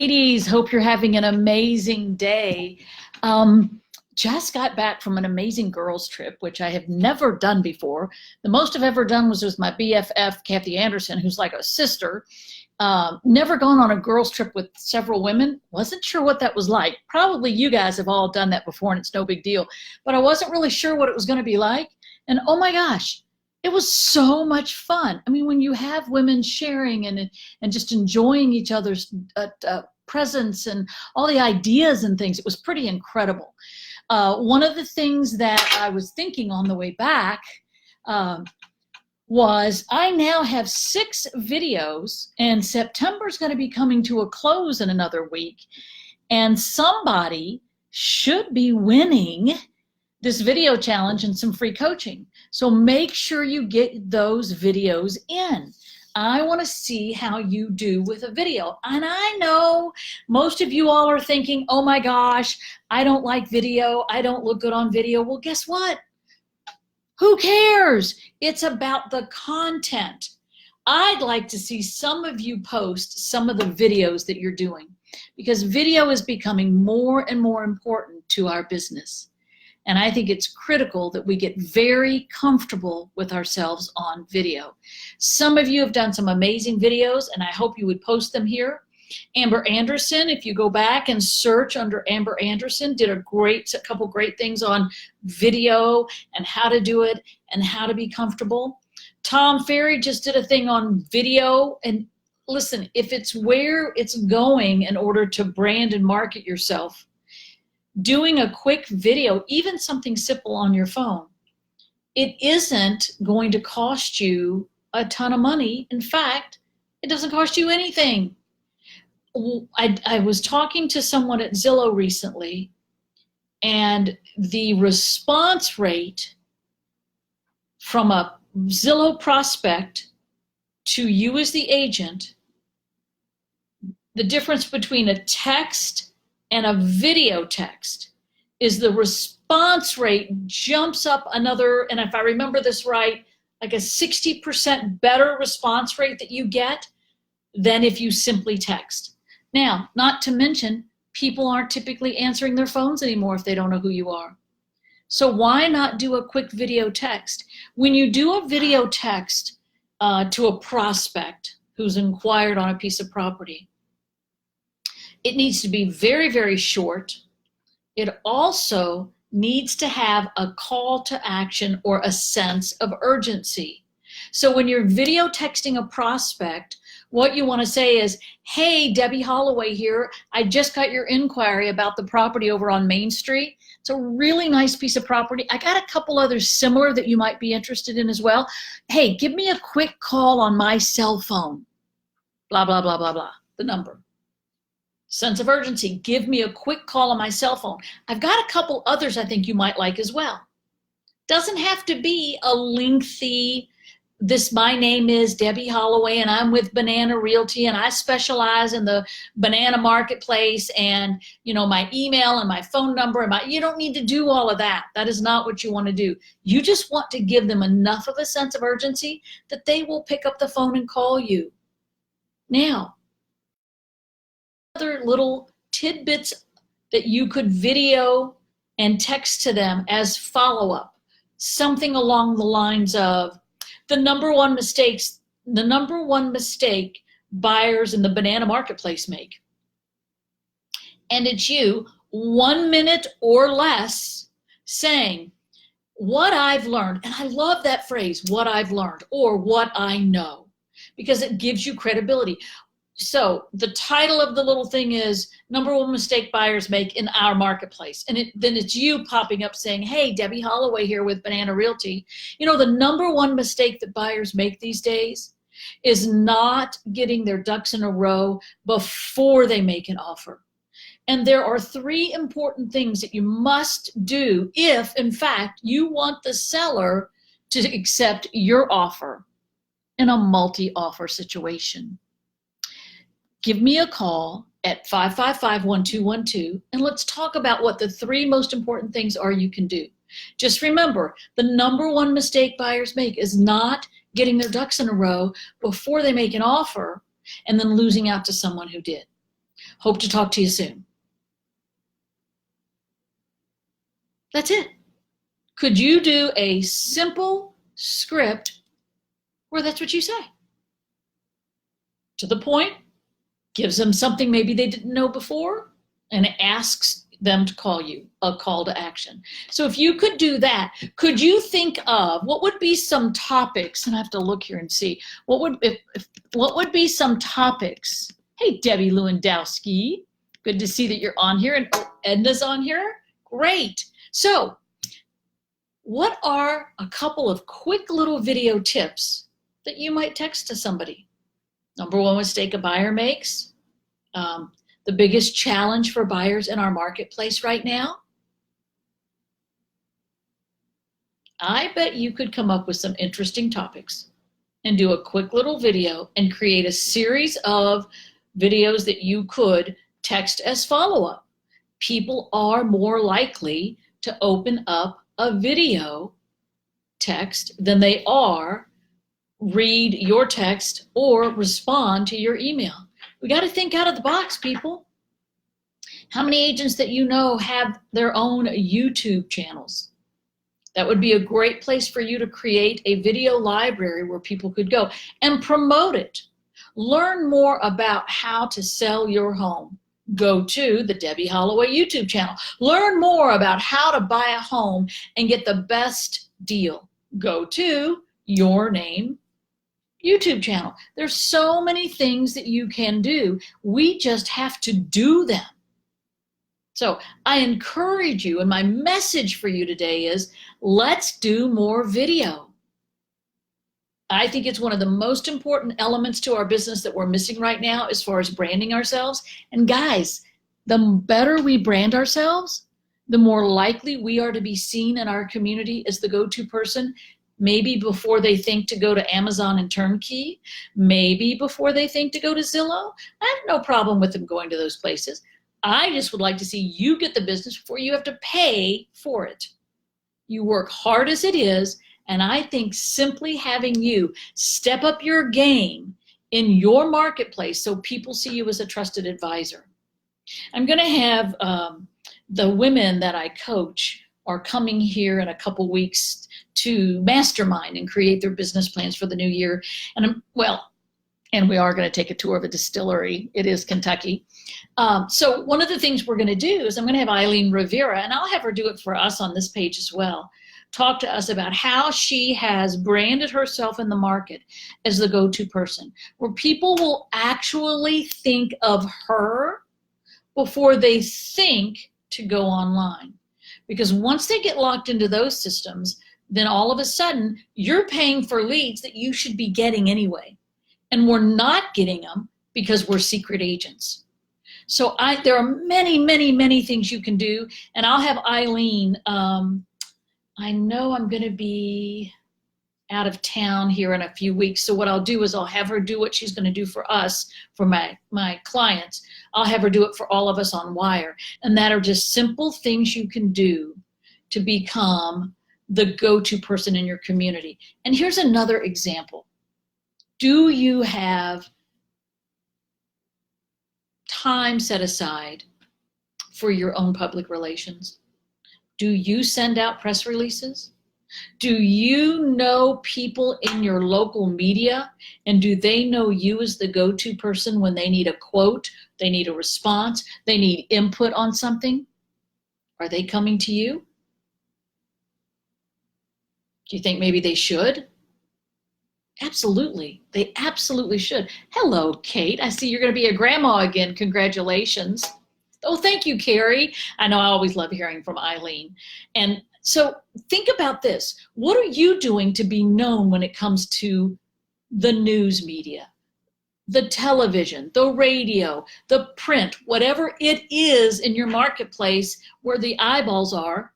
Ladies, hope you're having an amazing day. Just got back from an amazing girls trip, which I have never done before. The most I've ever done was with my BFF, Kathy Anderson, who's like a sister. Never gone on a girls trip with several women. Wasn't sure what that was like. Probably you guys have all done that before and it's no big deal. But I wasn't really sure what it was going to be like. And oh my gosh, it was so much fun. I mean, when you have women sharing and just enjoying each other's presence and all the ideas and things, it was pretty incredible. One of the things that I was thinking on the way back was I now have 6 videos, and September's going to be coming to a close in another week, and somebody should be winning this video challenge and some free coaching. So make sure you get those videos in. I want to see how you do with a video. And I know most of you all are thinking, oh my gosh, I don't like video. I don't look good on video. Well, guess what? Who cares? It's about the content. I'd like to see some of you post some of the videos that you're doing, because video is becoming more and more important to our business. And I think it's critical that we get very comfortable with ourselves on video. Some of you have done some amazing videos, and I hope you would post them here. Amber Anderson, if you go back and search under Amber Anderson, did a couple great things on video and how to do it and how to be comfortable. Tom Ferry just did a thing on video. And listen, if it's where it's going in order to brand and market yourself, doing a quick video, even something simple on your phone, it isn't going to cost you a ton of money. In fact, it doesn't cost you anything. I was talking to someone at Zillow recently, and the response rate from a Zillow prospect to you as the agent, the difference between a text and a video text is the response rate jumps up another, and if I remember this right, like a 60% better response rate that you get than if you simply text. Now, not to mention, people aren't typically answering their phones anymore if they don't know who you are. So why not do a quick video text? When you do a video text to a prospect who's inquired on a piece of property, it needs to be very, very short. It also needs to have a call to action or a sense of urgency. So when you're video texting a prospect, what you want to say is, hey, Debbie Holloway here. I just got your inquiry about the property over on Main Street. It's a really nice piece of property. I got a couple others similar that you might be interested in as well. Hey, give me a quick call on my cell phone. Blah, blah, blah, blah, blah, the number. Sense of urgency, give me a quick call on my cell phone. I've got a couple others I think you might like as well. Doesn't have to be a lengthy, my name is Debbie Holloway and I'm with Banana Realty and I specialize in the banana marketplace, and my email and my phone number and you don't need to do all of that. That is not what you want to do. You just want to give them enough of a sense of urgency that they will pick up the phone and call you. Now, other little tidbits that you could video and text to them as follow-up, something along the lines of the number one mistake buyers in the banana marketplace make. And it's you, 1 minute or less, saying what I've learned. And I love that phrase, what I've learned, or what I know, because it gives you credibility. So the title of the little thing is number one mistake buyers make in our marketplace. And then it's you popping up saying, hey, Debbie Holloway here with Banana Realty. The number one mistake that buyers make these days is not getting their ducks in a row before they make an offer. And there are 3 important things that you must do if, in fact, you want the seller to accept your offer in a multi-offer situation. Give me a call at 555-1212 and let's talk about what the 3 most important things are you can do. Just remember, the number one mistake buyers make is not getting their ducks in a row before they make an offer and then losing out to someone who did. Hope to talk to you soon. That's it. Could you do a simple script where that's what you say? To the point, gives them something maybe they didn't know before, and asks them to call you, a call to action. So if you could do that, could you think of what would be some topics, and I have to look here and see, what would be some topics? Hey, Debbie Lewandowski, good to see that you're on here, and Edna's on here. Great. So what are a couple of quick little video tips that you might text to somebody? Number one mistake a buyer makes. The biggest challenge for buyers in our marketplace right now. I bet you could come up with some interesting topics and do a quick little video and create a series of videos that you could text as follow-up. People are more likely to open up a video text than they are read your text or respond to your email. We got to think out of the box, people. How many agents that you know have their own YouTube channels? That would be a great place for you to create a video library where people could go and promote it. Learn more about how to sell your home. Go to the Debbie Holloway YouTube channel. Learn more about how to buy a home and get the best deal. Go to Your Name YouTube channel. There's so many things that you can do. We just have to do them. So I encourage you, and my message for you today is, let's do more video. I think it's one of the most important elements to our business that we're missing right now as far as branding ourselves. And guys, the better we brand ourselves, the more likely we are to be seen in our community as the go-to person, maybe before they think to go to Amazon and Turnkey, maybe before they think to go to Zillow. I have no problem with them going to those places. I just would like to see you get the business before you have to pay for it. You work hard as it is, and I think simply having you step up your game in your marketplace so people see you as a trusted advisor. I'm going to have the women that I coach are coming here in a couple weeks to mastermind and create their business plans for the new year. And we are going to take a tour of a distillery. It is Kentucky. So one of the things we're going to do is I'm going to have Eileen Rivera, and I'll have her do it for us on this page as well, talk to us about how she has branded herself in the market as the go-to person, where people will actually think of her before they think to go online. Because once they get locked into those systems, then all of a sudden you're paying for leads that you should be getting anyway. And we're not getting them because we're secret agents. So there are many, many, many things you can do. And I'll have Eileen, I know I'm going to be out of town here in a few weeks. So what I'll do is I'll have her do what she's going to do for us, for my clients. I'll have her do it for all of us on Wire. And that are just simple things you can do to become the go-to person in your community. And here's another example. Do you have time set aside for your own public relations? Do you send out press releases? Do you know people in your local media, and do they know you as the go-to person when they need a quote, they need a response, they need input on something? Are they coming to you? Do you think maybe they should? Absolutely. They absolutely should. Hello, Kate. I see you're going to be a grandma again. Congratulations. Oh, thank you, Carrie. I know I always love hearing from Eileen. And so think about this. What are you doing to be known when it comes to the news media, the television, the radio, the print, whatever it is in your marketplace where the eyeballs are?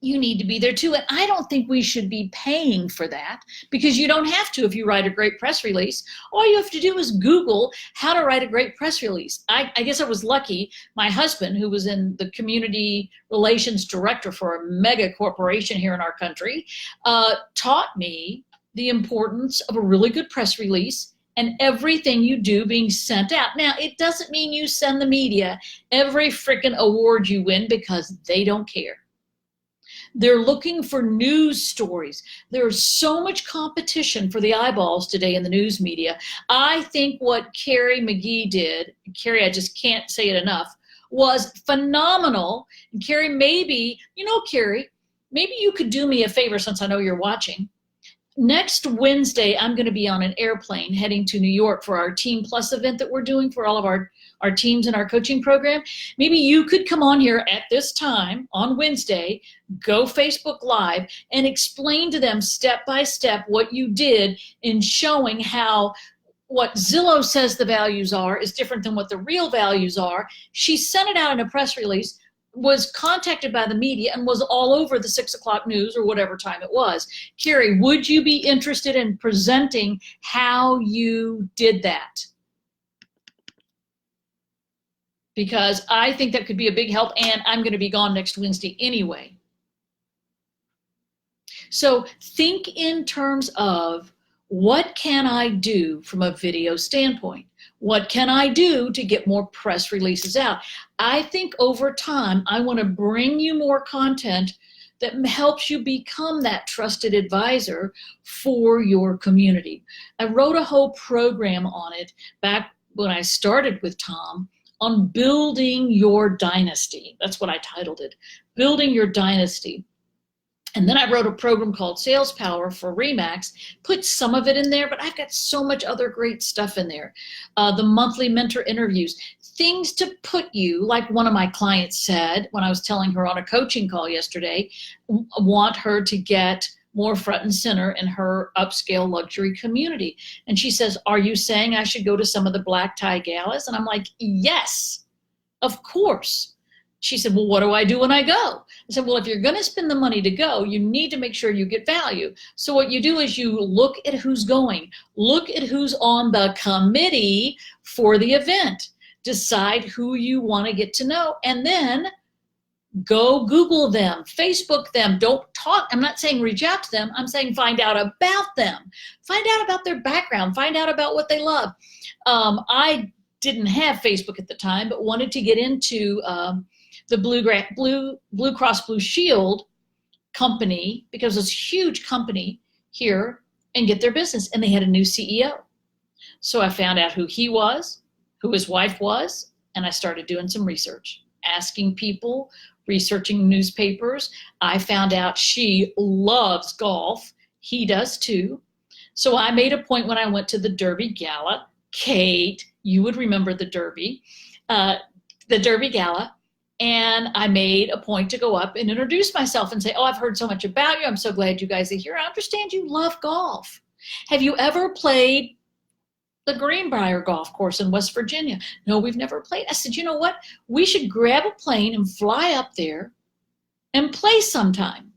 You need to be there too. And I don't think we should be paying for that, because you don't have to if you write a great press release. All you have to do is Google how to write a great press release. I guess I was lucky. My husband, who was in the community relations director for a mega corporation here in our country, taught me the importance of a really good press release and everything you do being sent out. Now, it doesn't mean you send the media every freaking award you win, because they don't care. They're looking for news stories. There's so much competition for the eyeballs today in the news media. I think what Carrie McGee did, Carrie, I just can't say it enough, was phenomenal. And Carrie, maybe, Carrie, maybe you could do me a favor, since I know you're watching. Next Wednesday, I'm going to be on an airplane heading to New York for our Team Plus event that we're doing for all of our teams in our coaching program. Maybe you could come on here at this time on Wednesday, go Facebook Live, and explain to them step by step what you did in showing how what Zillow says the values are is different than what the real values are. She sent it out in a press release, was contacted by the media, and was all over the 6 o'clock news or whatever time it was. Carrie, would you be interested in presenting how you did that? Because I think that could be a big help, and I'm going to be gone next Wednesday anyway. So think in terms of, what can I do from a video standpoint? What can I do to get more press releases out? I think over time, I want to bring you more content that helps you become that trusted advisor for your community. I wrote a whole program on it back when I started with Tom, on building your dynasty. That's what I titled it, Building Your Dynasty. And then I wrote a program called Sales Power for Remax, put some of it in there, but I've got so much other great stuff in there. The monthly mentor interviews, things to put you, like one of my clients said when I was telling her on a coaching call yesterday, want her to get more front and center in her upscale luxury community. And she says, are you saying I should go to some of the black tie galas? And I'm like, yes, of course. She said, well, what do I do when I go? I said, well, if you're going to spend the money to go, you need to make sure you get value. So what you do is you look at who's going, look at who's on the committee for the event, decide who you want to get to know, and then go Google them, Facebook them. Don't talk. I'm not saying reach out to them. I'm saying find out about them. Find out about their background. Find out about what they love. I didn't have Facebook at the time, but wanted to get into the Blue Cross Blue Shield company, because it's a huge company here, and get their business. And they had a new CEO. So I found out who he was, who his wife was, and I started doing some research, asking people, researching newspapers. I found out she loves golf. He does too. So I made a point when I went to the Derby Gala. Kate, you would remember the Derby Gala. And I made a point to go up and introduce myself and say, oh, I've heard so much about you. I'm so glad you guys are here. I understand you love golf. Have you ever played the Greenbrier Golf Course in West Virginia? No, we've never played. I said, you know what? We should grab a plane and fly up there and play sometime.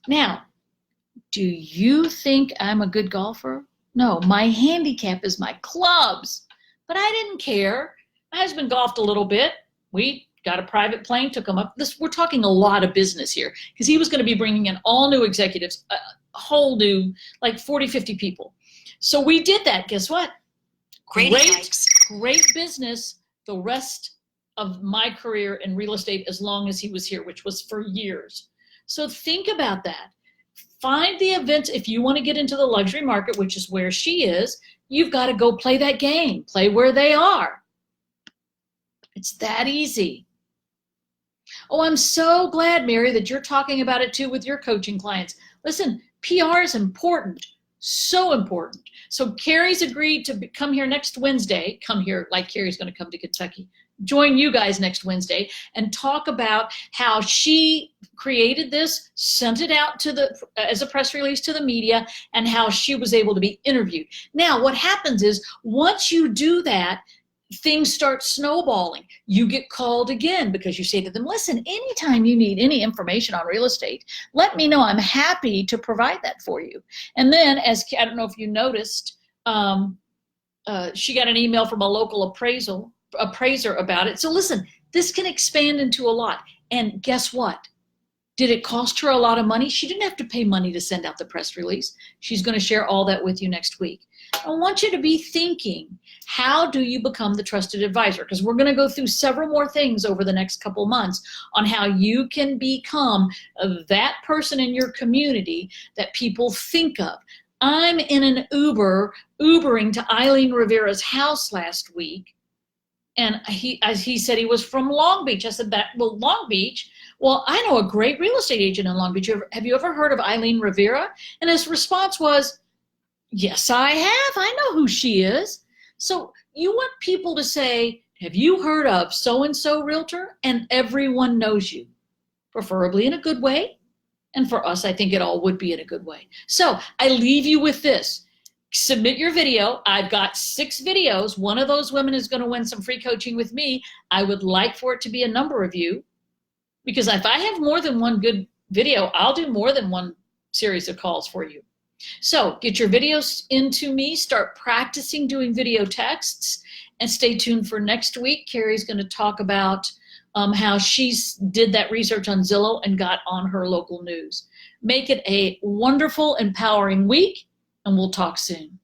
Now, do you think I'm a good golfer? No, my handicap is my clubs. But I didn't care. My husband golfed a little bit. We got a private plane, took him up. We're talking a lot of business here, because he was going to be bringing in all new executives, a whole new, like 40, 50 people. So we did that. Guess what? Great business the rest of my career in real estate, as long as he was here, which was for years. So think about that. Find the events. If you want to get into the luxury market, which is where she is, you've got to go play that game. Play where they are. It's that easy. Oh, I'm so glad, Mary, that you're talking about it too with your coaching clients. Listen, PR is important, so important. So Carrie's agreed to come here next Wednesday. Come here like Carrie's going to come to Kentucky. Join you guys next Wednesday and talk about how she created this, sent it out as a press release to the media, and how she was able to be interviewed. Now, what happens is, once you do that, things start snowballing. You get called again, because you say to them, listen, anytime you need any information on real estate, let me know. I'm happy to provide that for you. And then, I don't know if you noticed, she got an email from a local appraiser about it. So listen, this can expand into a lot. And guess what? Did it cost her a lot of money? She didn't have to pay money to send out the press release. She's going to share all that with you next week. I want you to be thinking, how do you become the trusted advisor? Because we're going to go through several more things over the next couple months on how you can become that person in your community that people think of. I'm in an Ubering to Eileen Rivera's house last week, and he said he was from Long Beach. I said, well, Long Beach? Well, I know a great real estate agent in Long Beach. Have you ever heard of Eileen Rivera? And his response was, yes, I have. I know who she is. So you want people to say, have you heard of so-and-so realtor? And everyone knows you, preferably in a good way. And for us, I think it all would be in a good way. So I leave you with this. Submit your video. I've got 6 videos. One of those women is going to win some free coaching with me. I would like for it to be a number of you, because if I have more than one good video, I'll do more than one series of calls for you. So get your videos into me, start practicing doing video texts, and stay tuned for next week. Carrie's going to talk about how she did that research on Zillow and got on her local news. Make it a wonderful, empowering week, and we'll talk soon.